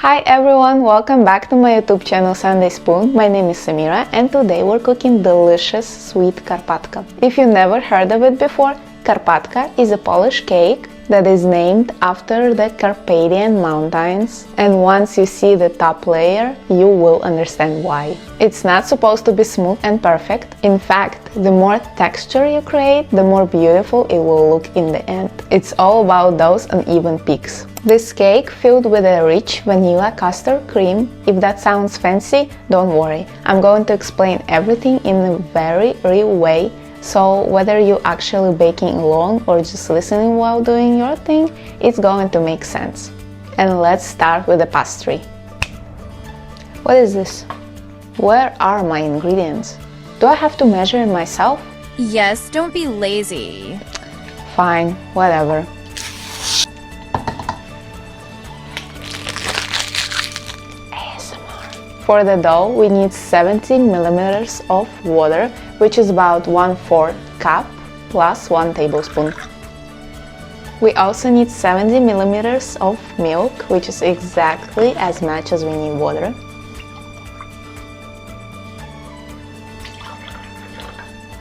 Hi everyone, welcome back to my YouTube channel Sunday Spoon. My name is Samira and today we're cooking delicious sweet Karpatka. If you've never heard of it before, Karpatka is a Polish cake that is named after the Carpathian Mountains, and once you see the top layer, you will understand why. It's not supposed to be smooth and perfect. In fact, the more texture you create, the more beautiful it will look in the end. It's all about those uneven peaks. This cake filled with a rich vanilla custard cream. If that sounds fancy, don't worry. I'm going to explain everything in a very real way, so whether you're actually baking along or just listening while doing your thing, it's going to make sense. And let's start with the pastry. What is this? Where are my ingredients? Do I have to measure it myself? Yes, don't be lazy. Fine, whatever. For the dough, we need 70 milliliters of water, which is about 1/4 cup plus 1 tablespoon. We also need 70 milliliters of milk, which is exactly as much as we need water.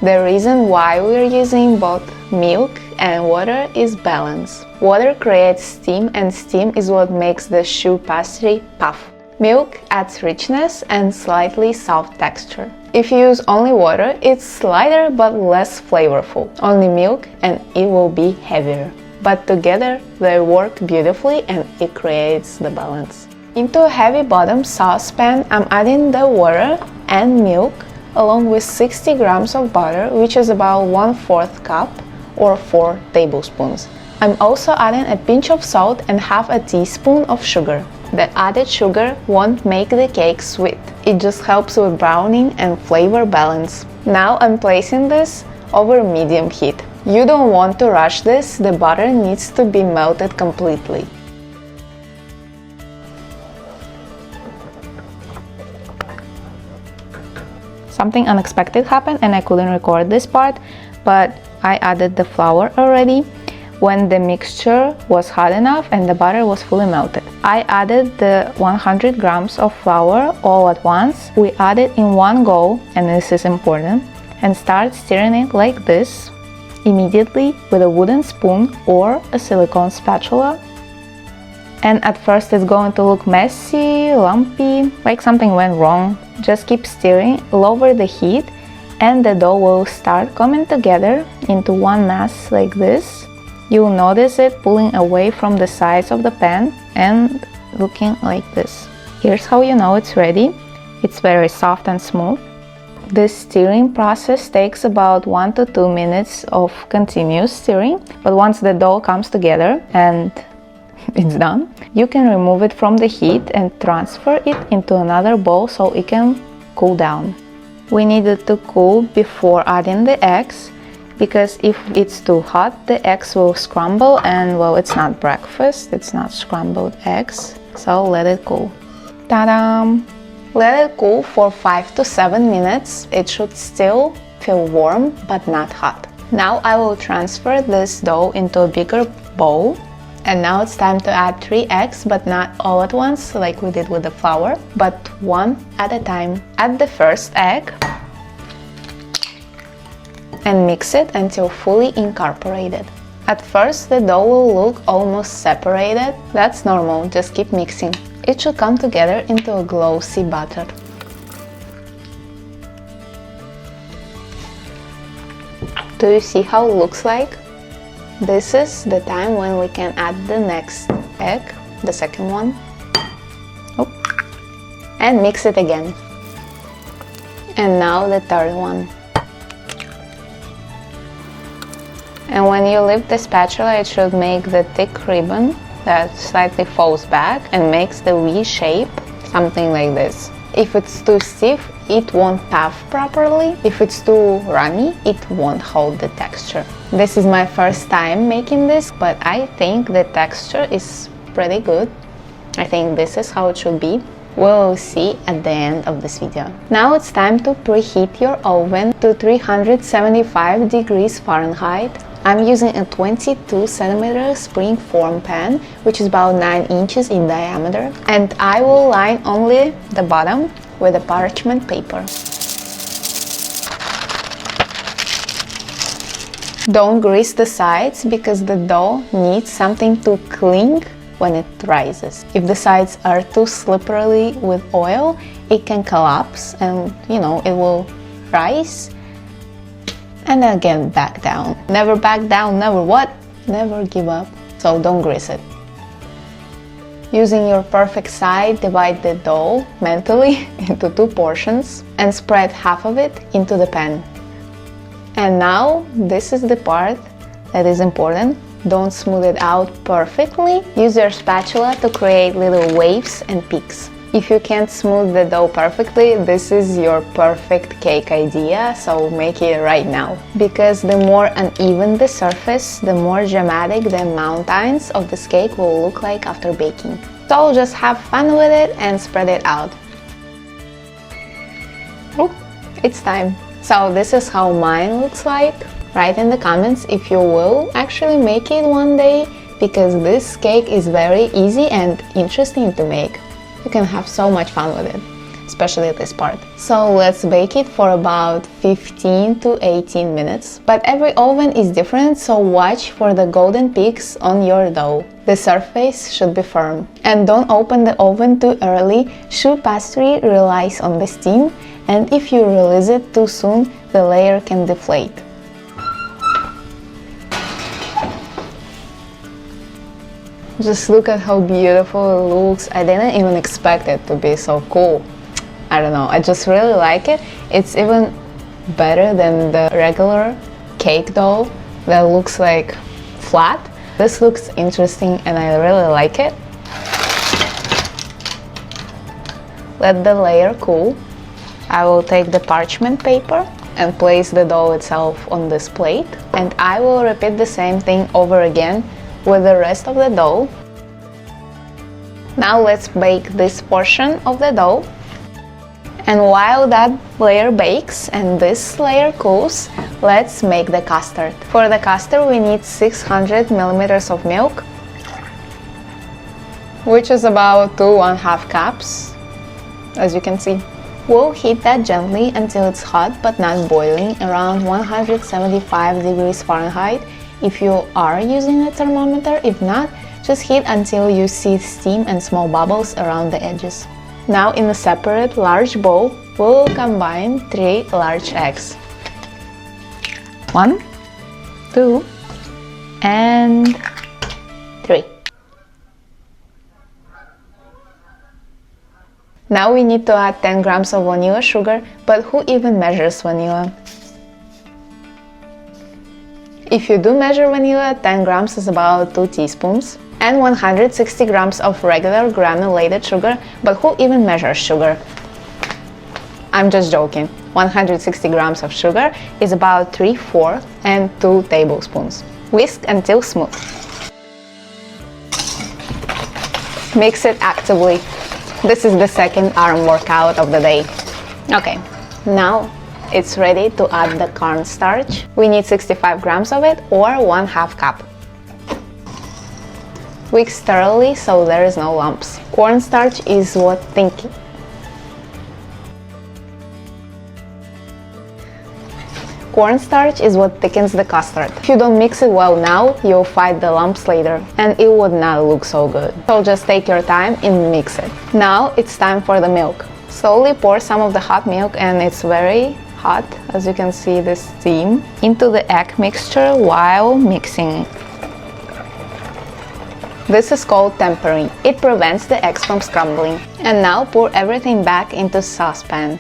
The reason why we're using both milk and water is balance. Water creates steam, and steam is what makes the choux pastry puff. Milk adds richness and slightly soft texture. If you use only water, it's lighter but less flavorful. Only milk and it will be heavier. But together they work beautifully and it creates the balance. Into a heavy bottom saucepan, I'm adding the water and milk along with 60 grams of butter, which is about 1/4 cup or 4 tablespoons. I'm also adding a pinch of salt and half a teaspoon of sugar. The added sugar won't make the cake sweet. It just helps with browning and flavor balance. Now I'm placing this over medium heat. You don't want to rush this, the butter needs to be melted completely. Something unexpected happened and I couldn't record this part, but I added the flour already. When the mixture was hot enough and the butter was fully melted, I added the 100 grams of flour all at once. We add it in one go, and this is important, and start stirring it like this immediately with a wooden spoon or a silicone spatula. And at first it's going to look messy, lumpy, like something went wrong. Just keep stirring, lower the heat, and the dough will start coming together into one mass like this. You'll notice it pulling away from the sides of the pan and looking like this. Here's how you know it's ready. It's very soft and smooth. This stirring process takes about 1 to 2 minutes of continuous stirring, but once the dough comes together and it's done, you can remove it from the heat and transfer it into another bowl so it can cool down. We need it to cool before adding the eggs, because if it's too hot, the eggs will scramble and, well, it's not breakfast, it's not scrambled eggs, so let it cool. Ta-da! Let it cool for 5 to 7 minutes. It should still feel warm but not hot. Now I will transfer this dough into a bigger bowl, and now it's time to add 3 eggs, but not all at once like we did with the flour, but one at a time. Add the first egg and mix it until fully incorporated. At first the dough will look almost separated. That's normal, just keep mixing. It should come together into a glossy batter. Do you see how it looks like? This is the time when we can add the next egg, the second one. Oh. And mix it again. And now the third one. And when you lift the spatula, it should make the thick ribbon that slightly falls back and makes the V shape, something like this. If it's too stiff, it won't puff properly. If it's too runny, it won't hold the texture. This is my first time making this, but I think the texture is pretty good. I think this is how it should be. We'll see at the end of this video. Now it's time to preheat your oven to 375 degrees Fahrenheit. I'm using a 22 centimeter spring form pan, which is about 9 inches in diameter, and I will line only the bottom with a parchment paper. Don't grease the sides because the dough needs something to cling when it rises. If the sides are too slippery with oil, it can collapse and it will rise and again back down. Never back down, never what? Never give up. So don't grease it. Using your perfect side, divide the dough mentally into 2 portions and spread half of it into the pan. And now this is the part that is important. Don't smooth it out perfectly. Use your spatula to create little waves and peaks. If you can't smooth the dough perfectly, this is your perfect cake idea, so make it right now. Because the more uneven the surface, the more dramatic the mountains of this cake will look like after baking. So just have fun with it and spread it out. Oh, it's time. So this is how mine looks like. Write in the comments if you will actually make it one day, because this cake is very easy and interesting to make. You can have so much fun with it, especially this part. So let's bake it for about 15 to 18 minutes. But every oven is different, so watch for the golden peaks on your dough. The surface should be firm. And don't open the oven too early. Choux pastry relies on the steam, and if you release it too soon, the layer can deflate. Just look at how beautiful it looks. I didn't even expect it to be so cool. I don't know, I just really like it. It's even better than the regular cake dough that looks like flat. This looks interesting and I really like it. Let the layer cool. I will take the parchment paper and place the dough itself on this plate. And I will repeat the same thing over again with the rest of the dough. Now let's bake this portion of the dough. And while that layer bakes and this layer cools, let's make the custard. For the custard we need 600 milliliters of milk, which is about 2½ cups, as you can see. We'll heat that gently until it's hot but not boiling, around 175 degrees Fahrenheit if you are using a thermometer. If not, just heat until you see steam and small bubbles around the edges. Now in a separate large bowl, we'll combine 3 large eggs. 1, 2, and 3. Now we need to add 10 grams of vanilla sugar, but who even measures vanilla? If you do measure vanilla, 10 grams is about 2 teaspoons. And 160 grams of regular granulated sugar, but who even measures sugar? I'm just joking. 160 grams of sugar is about 3/4 and 2 tablespoons. Whisk until smooth. Mix it actively. This is the second arm workout of the day. Okay, now it's ready to add the cornstarch. We need 65 grams of it, or 1/2 cup. Whisk thoroughly so there is no lumps. Cornstarch is what thickens the custard. If you don't mix it well now, you'll find the lumps later, and it would not look so good. So just take your time and mix it. Now it's time for the milk. Slowly pour some of the hot milk, and it's very hot, as you can see the steam, into the egg mixture while mixing. This is called tempering. It prevents the eggs from scrambling. And now pour everything back into saucepan.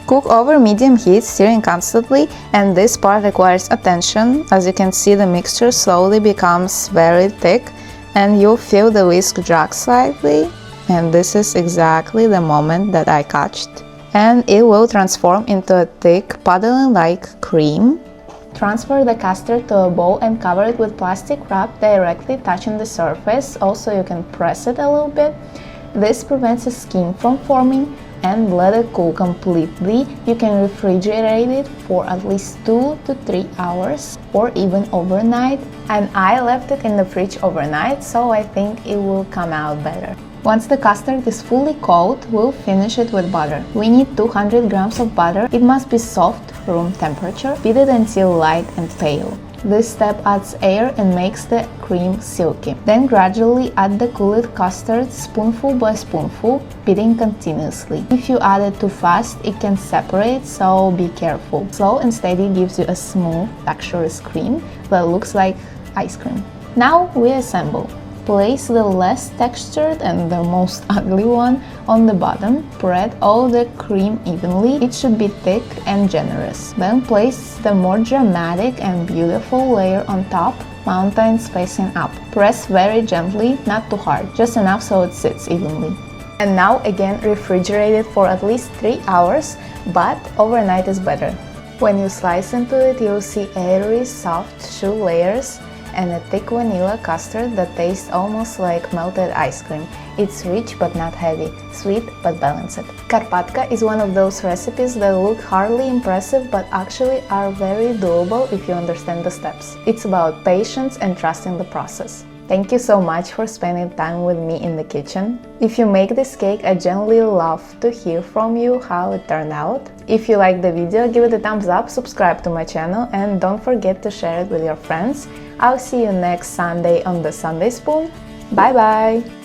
Cook over medium heat, stirring constantly, and this part requires attention. As you can see, the mixture slowly becomes very thick and you'll feel the whisk drag slightly, and this is exactly the moment that I catched. And it will transform into a thick, puddling-like cream. Transfer the custard to a bowl and cover it with plastic wrap directly touching the surface. Also, you can press it a little bit. This prevents a skin from forming. and let it cool completely. You can refrigerate it for at least 2 to 3 hours or even overnight, and I left it in the fridge overnight, so I think it will come out better. Once the custard is fully cold, we'll finish it with butter. We need 200 grams of butter. It must be soft, room temperature. Beat it until light and pale. This step adds air and makes the cream silky. Then gradually add the cooled custard spoonful by spoonful, beating continuously. If you add it too fast, it can separate, so be careful. Slow and steady gives you a smooth, luxurious cream that looks like ice cream. Now we assemble. Place the less textured and the most ugly one on the bottom. Spread all the cream evenly. It should be thick and generous. Then place the more dramatic and beautiful layer on top, mountains facing up. Press very gently, not too hard, just enough so it sits evenly. And now again refrigerate it for at least 3 hours, but overnight is better. When you slice into it, you'll see airy, soft choux layers and a thick vanilla custard that tastes almost like melted ice cream. It's rich but not heavy, sweet but balanced. Karpatka is one of those recipes that look hardly impressive but actually are very doable if you understand the steps. It's about patience and trusting the process. Thank you so much for spending time with me in the kitchen. If you make this cake, I genuinely love to hear from you how it turned out. If you like the video, give it a thumbs up, subscribe to my channel, and don't forget to share it with your friends. I'll see you next Sunday on the Sunday Spoon. Bye bye!